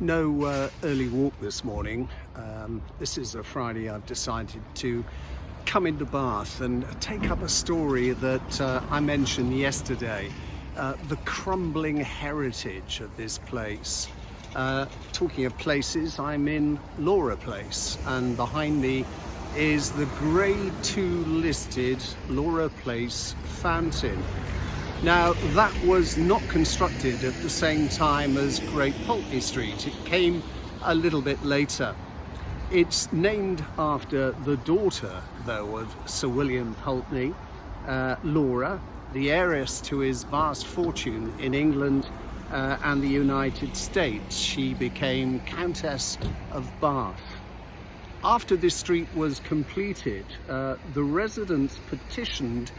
No early walk this morning. This is a Friday. I've decided to come into Bath and take up a story that I mentioned yesterday, the crumbling heritage of this place. Talking of places, I'm in Laura Place, and behind me is the Grade 2 listed Laura Place fountain. Now, that was not constructed at the same time as Great Holtny Street. It came a little bit later. It's named after the daughter, though, of Sir William Holtny, Laura, the heiress to his vast fortune in England and the United States. She became Countess of Bath. After this street was completed, the residents petitioned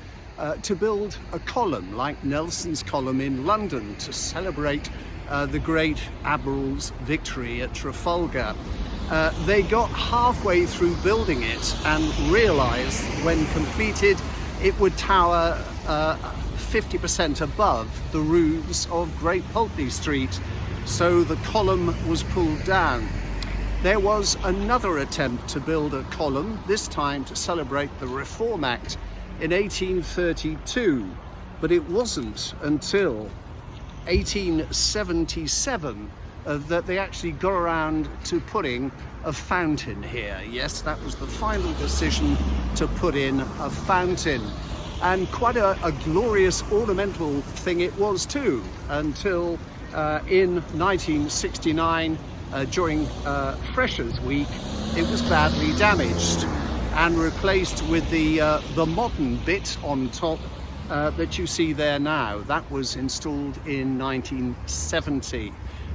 to build a column like Nelson's column in London to celebrate the great Admiral's victory at Trafalgar. They got halfway through building it and realised when completed it would tower 50% above the roofs of Great Holtny Street, so the column was pulled down. There was another attempt to build a column, this time to celebrate the Reform Act in 1832, but it wasn't until 1877 that they actually got around to putting a fountain here. Yes, that was the final decision to put in a fountain, and quite a glorious ornamental thing it was too, until in 1969 during Freshers' Week it was badly damaged and replaced with the modern bit on top that you see there now. That was installed in 1970.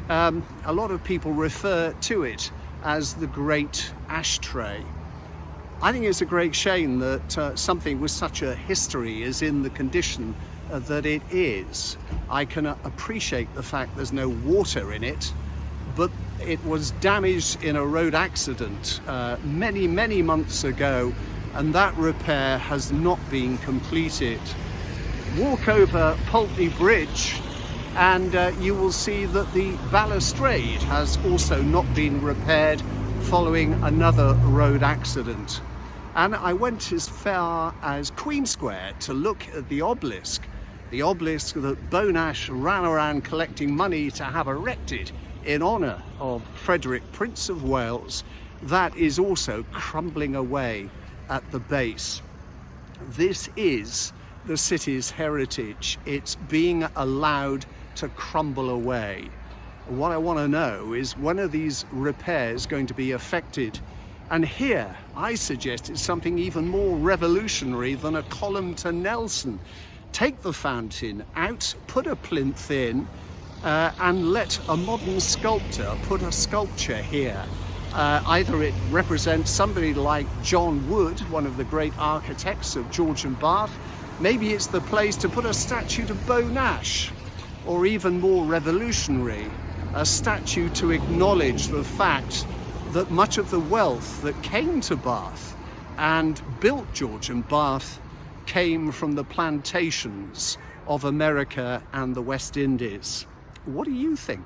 A lot of people refer to it as the Great Ashtray. I think it's a great shame that something with such a history is in the condition that it is. I can appreciate the fact there's no water in it, but it was damaged in a road accident many months ago, and that repair has not been completed. Walk over Holtny Bridge and you will see that the balustrade has also not been repaired following another road accident. And I went as far as Queen Square to look at the obelisk that B&NES ran around collecting money to have erected in honour of Frederick, Prince of Wales. That is also crumbling away at the base. This is the city's heritage. It's being allowed to crumble away. What I want to know is, when are these repairs going to be effected? And here I suggest it's something even more revolutionary than a column to Nelson. Take the fountain out, put a plinth in, and let a modern sculptor put a sculpture here. Either it represents somebody like John Wood, one of the great architects of Georgian Bath. Maybe it's the place to put a statue to B&NES, or even more revolutionary, a statue to acknowledge the fact that much of the wealth that came to Bath and built Georgian Bath came from the plantations of America and the West Indies. What do you think?